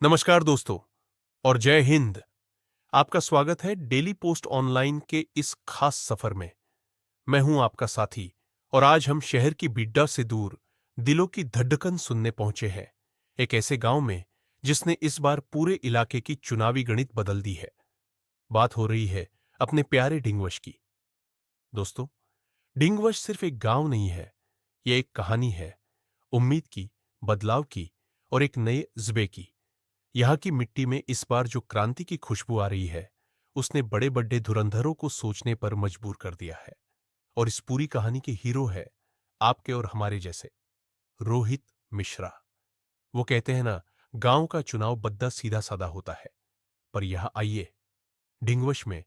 नमस्कार दोस्तों और जय हिंद। आपका स्वागत है डेली पोस्ट ऑनलाइन के इस खास सफर में। मैं हूं आपका साथी और आज हम शहर की बिड्डा से दूर दिलों की धड़कन सुनने पहुंचे हैं, एक ऐसे गांव में जिसने इस बार पूरे इलाके की चुनावी गणित बदल दी है। बात हो रही है अपने प्यारे ढिंगवश की। दोस्तों, ढिंगवश सिर्फ एक गांव नहीं है, यह एक कहानी है, उम्मीद की, बदलाव की और एक नए जज्बे की। यहाँ की मिट्टी में इस बार जो क्रांति की खुशबू आ रही है, उसने बड़े बड़े धुरंधरों को सोचने पर मजबूर कर दिया है। और इस पूरी कहानी के हीरो है आपके और हमारे जैसे रोहित मिश्रा। वो कहते हैं ना, गांव का चुनाव बद्दा सीधा साधा होता है, पर यहां आइए, ढिंगवश में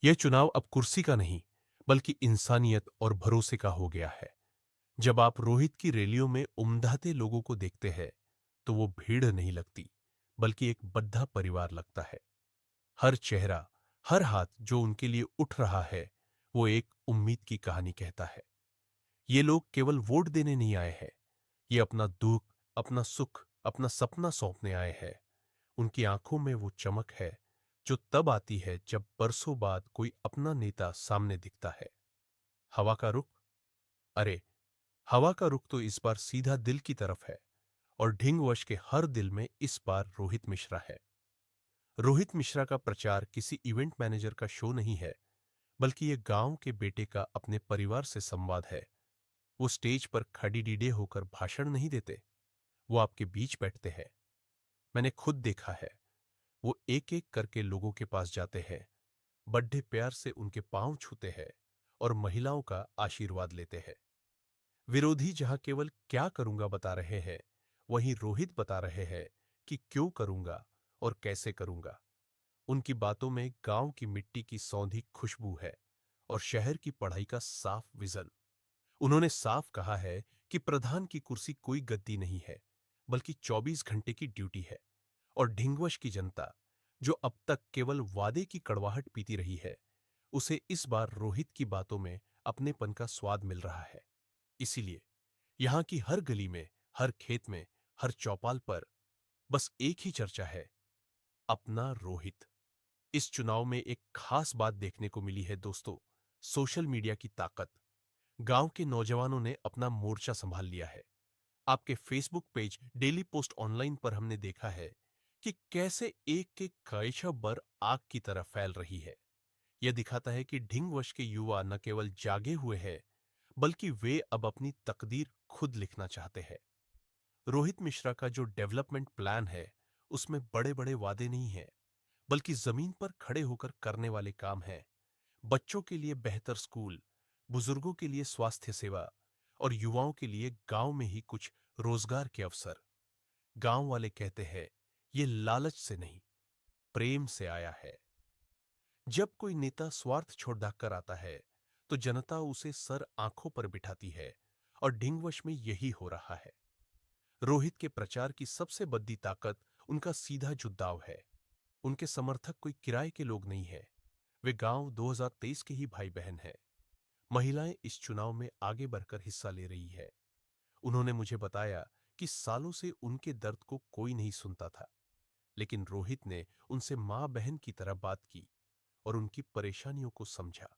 यह चुनाव अब कुर्सी का नहीं, बल्कि इंसानियत और भरोसे का हो गया है। जब आप रोहित की रैलियों में उमधाते लोगों को देखते हैं, तो वो भीड़ नहीं लगती, बल्कि एक बद्धा परिवार लगता है। हर चेहरा, हर हाथ जो उनके लिए उठ रहा है, वो एक उम्मीद की कहानी कहता है। ये लोग केवल वोट देने नहीं आए हैं, ये अपना दुख, अपना सुख, अपना सपना सौंपने आए हैं। उनकी आंखों में वो चमक है जो तब आती है जब बरसों बाद कोई अपना नेता सामने दिखता है। हवा का रुख, अरे, हवा का रुख तो इस बार सीधा दिल की तरफ है, और ढिंगवश के हर दिल में इस बार रोहित मिश्रा है। रोहित मिश्रा का प्रचार किसी इवेंट मैनेजर का शो नहीं है, बल्कि ये गांव के बेटे का अपने परिवार से संवाद है। वो स्टेज पर खड़ी डीडे होकर भाषण नहीं देते, वो आपके बीच बैठते हैं। मैंने खुद देखा है, वो एक एक करके लोगों के पास जाते हैं, बड्ढे प्यार से उनके पांव छूते हैं और महिलाओं का आशीर्वाद लेते हैं। विरोधी जहां केवल क्या करूंगा बता रहे हैं, वहीं रोहित बता रहे हैं कि क्यों करूंगा और कैसे करूंगा। उनकी बातों में गांव की मिट्टी की सौंधी खुशबू है और शहर की पढ़ाई का साफ विजन। उन्होंने साफ कहा है कि प्रधान की कुर्सी कोई गद्दी नहीं है, बल्कि 24 घंटे की ड्यूटी है। और ढिंगवश की जनता, जो अब तक केवल वादे की कड़वाहट पीती रही है, उसे इस बार रोहित की बातों में अपनेपन का स्वाद मिल रहा है। इसीलिए यहां की हर गली में, हर खेत में, हर चौपाल पर बस एक ही चर्चा है, अपना रोहित। इस चुनाव में एक खास बात देखने को मिली है दोस्तों, सोशल मीडिया की ताकत। गांव के नौजवानों ने अपना मोर्चा संभाल लिया है। आपके Facebook page daily post online पर हमने देखा है कि कैसे एक एक खबर आग की तरह फैल रही है। यह दिखाता है कि ढिंगवश के युवा न केवल जागे हुए हैं, बल्कि वे अब अपनी तकदीर खुद लिखना चाहते हैं। रोहित मिश्रा का जो डेवलपमेंट प्लान है, उसमें बड़े बड़े वादे नहीं हैं, बल्कि जमीन पर खड़े होकर करने वाले काम हैं। बच्चों के लिए बेहतर स्कूल, बुजुर्गों के लिए स्वास्थ्य सेवा और युवाओं के लिए गांव में ही कुछ रोजगार के अवसर। गांव वाले कहते हैं, ये लालच से नहीं, प्रेम से आया है। जब कोई नेता स्वार्थ छोड़ कर आता है, तो जनता उसे सर आंखों पर बिठाती है, और ढिंगवश में यही हो रहा है। रोहित के प्रचार की सबसे बड़ी ताकत उनका सीधा जुड़ाव है। उनके समर्थक कोई किराए के लोग नहीं है, वे गांव 2023 के ही भाई बहन हैं। महिलाएं इस चुनाव में आगे बढ़कर हिस्सा ले रही है। उन्होंने मुझे बताया कि सालों से उनके दर्द को कोई नहीं सुनता था, लेकिन रोहित ने उनसे मां बहन की तरह बात की और उनकी परेशानियों को समझा।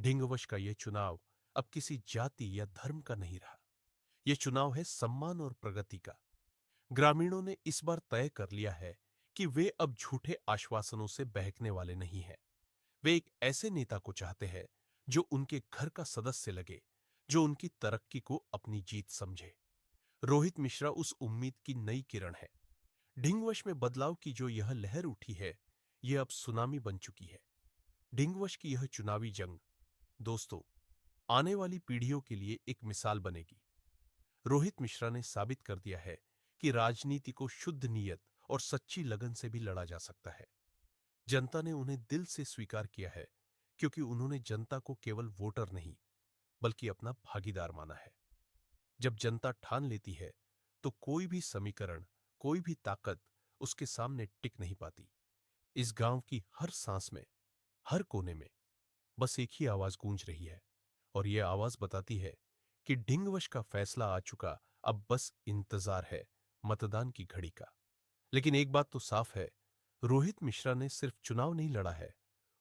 ढिंगवश का यह चुनाव अब किसी जाति या धर्म का नहीं रहा, यह चुनाव है सम्मान और प्रगति का। ग्रामीणों ने इस बार तय कर लिया है कि वे अब झूठे आश्वासनों से बहकने वाले नहीं हैं। वे एक ऐसे नेता को चाहते हैं जो उनके घर का सदस्य लगे, जो उनकी तरक्की को अपनी जीत समझे। रोहित मिश्रा उस उम्मीद की नई किरण है। ढिंगवश में बदलाव की जो यह लहर उठी है, यह अब सुनामी बन चुकी है। ढिंगवश की यह चुनावी जंग, दोस्तों, आने वाली पीढ़ियों के लिए एक मिसाल बनेगी। रोहित मिश्रा ने साबित कर दिया है कि राजनीति को शुद्ध नीयत और सच्ची लगन से भी लड़ा जा सकता है। जनता ने उन्हें दिल से स्वीकार किया है, क्योंकि उन्होंने जनता को केवल वोटर नहीं, बल्कि अपना भागीदार माना है। जब जनता ठान लेती है, तो कोई भी समीकरण, कोई भी ताकत उसके सामने टिक नहीं पाती। इस गांव की हर सांस में, हर कोने में बस एक ही आवाज गूंज रही है, और यह आवाज बताती है कि ढिंगवश का फैसला आ चुका, अब बस इंतजार है मतदान की घड़ी का। लेकिन एक बात तो साफ है, रोहित मिश्रा ने सिर्फ चुनाव नहीं लड़ा है,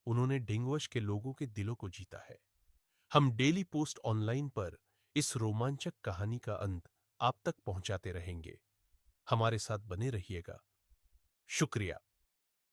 उन्होंने डिंगवश के लोगों के दिलों को जीता है। हम डेली पोस्ट ऑनलाइन पर इस रोमांचक कहानी का अंत आप तक पहुंचाते रहेंगे। हमारे साथ बने रहिएगा। शुक्रिया।